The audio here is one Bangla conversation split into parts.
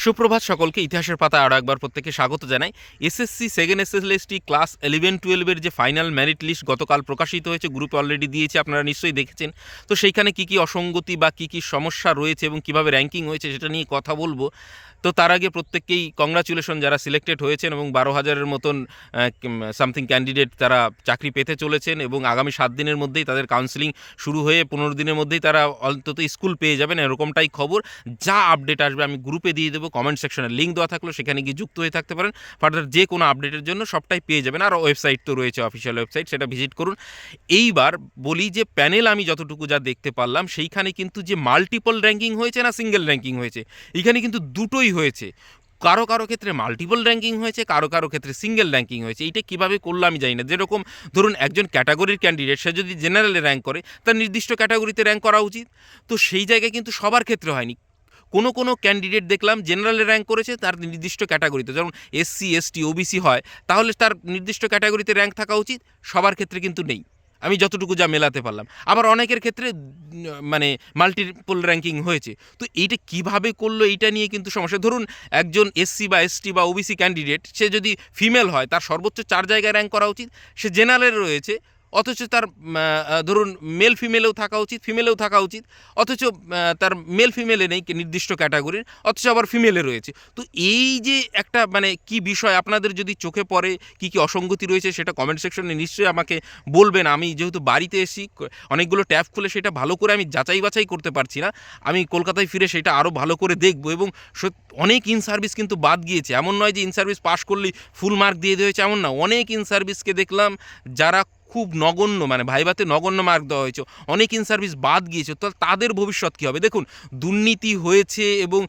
সুপ্রভাত সকলকে। ইতিহাসের পাতায় আরও একবার প্রত্যেককে স্বাগত জানাই। এসএসসি সেকেন্ড এসএলএসটি ক্লাস 11-12-এর যে ফাইনাল মেরিট লিস্ট গতকাল প্রকাশিত হয়েছে, গ্রুপে অলরেডি দিয়েছে, আপনারা নিশ্চয়ই দেখেছেন। তো সেইখানে কী কী অসঙ্গতি বা কী কী সমস্যা রয়েছে এবং কীভাবে র্যাঙ্কিং হয়েছে সেটা নিয়ে কথা বলবো। তো তার আগে প্রত্যেককেই কংগ্রাচুলেশন যারা সিলেক্টেড হয়েছেন এবং 12,000-এর মতন সামথিং ক্যান্ডিডেট তারা চাকরি পেতে চলেছেন এবং আগামী 7 দিনের মধ্যেই তাদের কাউন্সিলিং শুরু হয়ে 15 দিনের মধ্যেই তারা অন্তত স্কুল পেয়ে যাবেন, এরকমটাই খবর। যা আপডেট আসবে আমি গ্রুপে দিয়ে দেবো, কমেন্ট সেকশনে লিঙ্ক দেওয়া থাকলো, সেখানে গিয়ে যুক্ত হয়ে থাকতে পারেন। ফার্দার যে কোনো আপডেটের জন্য সবটাই পেয়ে যাবেন। আর ওয়েবসাইট তো রয়েছে, অফিসিয়াল ওয়েবসাইট, সেটা ভিজিট করুন। এইবার বলি যে প্যানেল আমি যতটুকু যা দেখতে পারলাম সেইখানে কিন্তু যে মাল্টিপল র্যাঙ্কিং হয়েছে না সিঙ্গেল র্যাঙ্কিং হয়েছে, এখানে কিন্তু দুটোই হয়েছে। কারো কারো ক্ষেত্রে মাল্টিপল র্যাঙ্কিং হয়েছে, কারো কারো ক্ষেত্রে সিঙ্গেল র্যাঙ্কিং হয়েছে। এইটা কীভাবে করলো আমি জানি না। যেরকম ধরুন একজন ক্যাটাগরির ক্যান্ডিডেট, সে যদি জেনারেলে র্যাঙ্ক করে, তার নির্দিষ্ট ক্যাটাগরিতে র্যাঙ্ক করা উচিত। তো সেই জায়গায় কিন্তু সবার ক্ষেত্রে হয়নি। কোনো কোনো ক্যান্ডিডেট দেখলাম জেনারেলে র্যাঙ্ক করেছে তার নির্দিষ্ট ক্যাটাগরিতে, যেমন এসসি এসটি ওবিসি হয়, তাহলে তার নির্দিষ্ট ক্যাটাগরিতে র্যাঙ্ক থাকা উচিত, সবার ক্ষেত্রে কিন্তু নেই, আমি যতটুকু যা মেলাতে পারলাম। আবার অনেকের ক্ষেত্রে মানে মাল্টিপল র্যাঙ্কিং হয়েছে। তো এইটা কিভাবে করলো, এইটা নিয়ে কিন্তু সমস্যা। ধরুন একজন এসসি বা এসটি বা ওবিসি ক্যান্ডিডেট, সে যদি ফিমেল হয়, তার সর্বোচ্চ 4 জায়গায় র্যাঙ্ক করা উচিত, সে জেনারেলে রয়েছে, অথচ তার ধরুন মেল ফিমেলেও থাকা উচিত, ফিমেলেও থাকা উচিত, অথচ তার মেল ফিমেলে নেই নির্দিষ্ট ক্যাটাগরির, অথচ আবার ফিমেলে রয়েছে। তো এই যে একটা মানে কি বিষয়, আপনাদের যদি চোখে পড়ে কি কি অসঙ্গতি রয়েছে সেটা কমেন্ট সেকশনে নিশ্চয়ই আমাকে বলবেন। আমি যেহেতু বাড়িতে এসি, অনেকগুলো ট্যাব খুলে সেটা ভালো করে আমি যাচাই বাছাই করতে পারছি না। আমি কলকাতায় ফিরে সেটা আরও ভালো করে দেখবো। এবং অনেক ইন সার্ভিস কিন্তু বাদ গিয়েছে, এমন নয় যে ইন সার্ভিস পাস করলেই ফুল মার্ক দিয়ে হয়েছে, এমন না। অনেক ইন সার্ভিসকে দেখলাম যারা খুব নগণ্য, মানে ভাইভাতে নগণ্য মার্ক দেওয়া হয়েছে, অনেক ইন সার্ভিস বাদ গিয়েছে। তো তাদের ভবিষ্যৎ কী হবে? দেখুন, দুর্নীতি হয়েছে এবং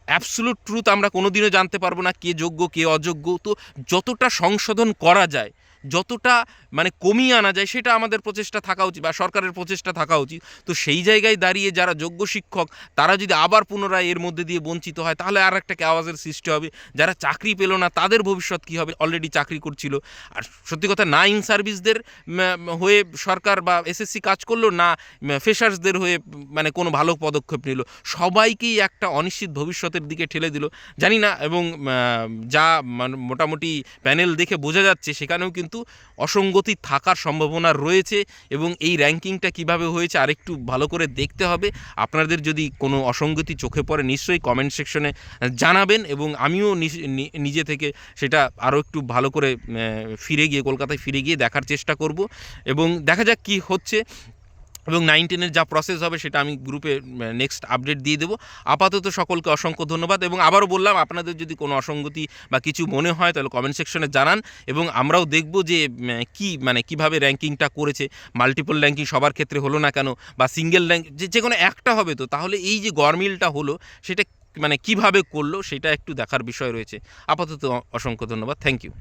অ্যাবসলুট ট্রুথ আমরা কোনোদিনও জানতে পারবো না কে যোগ্য কে অযোগ্য। তো যতটা সংশোধন করা যায়, যতটা মানে কমিয়ে আনা যায়, সেটা আমাদের প্রচেষ্টা থাকা উচিত বা সরকারের প্রচেষ্টা থাকা উচিত। তো সেই জায়গায় দাঁড়িয়ে যারা যোগ্য শিক্ষক, তারা যদি আবার পুনরায় এর মধ্যে দিয়ে বঞ্চিত হয়, তাহলে আর একটা আওয়াজের সৃষ্টি হবে। যারা চাকরি পেল না, তাদের ভবিষ্যৎ কী হবে? অলরেডি চাকরি করছিল। আর সত্যি কথা, না ইন সার্ভিসদের হয়ে সরকার বা এসএসসি কাজ করলো, না ফ্রেশার্সদের হয়ে মানে কোনো ভালো পদক্ষেপ নিল, সবাইকেই একটা অনিশ্চিত ভবিষ্যতের দিকে ঠেলে দিল। জানি না, এবং যা মোটামুটি প্যানেল দেখে বোঝা যাচ্ছে, সেখানেও কিন্তু অসঙ্গতি থাকার সম্ভাবনা রয়েছে। এবং এই র্যাঙ্কিংটা কিভাবে হয়েছে আরেকটু ভালো করে দেখতে হবে। আপনাদের যদি কোনো অসঙ্গতি চোখে পড়ে, নিশ্চয়ই কমেন্ট সেকশনে জানাবেন, এবং আমিও নিজে থেকে সেটা আরও একটু ভালো করে কলকাতায় ফিরে গিয়ে দেখার চেষ্টা করব, এবং দেখা যাক কী হচ্ছে। এবং 9-10-এর যা প্রসেস হবে সেটা আমি গ্রুপে নেক্সট আপডেট দিয়ে দেবো। আপাতত সকলকে অসংখ্য ধন্যবাদ। এবং আবারও বললাম, আপনাদের যদি কোনো অসঙ্গতি বা কিছু মনে হয়, তাহলে কমেন্ট সেকশনে জানান, এবং আমরাও দেখব যে কীভাবে র্যাঙ্কিংটা করেছে। মাল্টিপল র্যাঙ্কিং সবার ক্ষেত্রে হলো না কেন, বা সিঙ্গেল র্যাঙ্ক যে কোনো একটা হবে। তো তাহলে এই যে গরমিলটা হলো, সেটা কিভাবে করলো, সেটা একটু দেখার বিষয় রয়েছে। আপাতত অসংখ্য ধন্যবাদ। Thank you.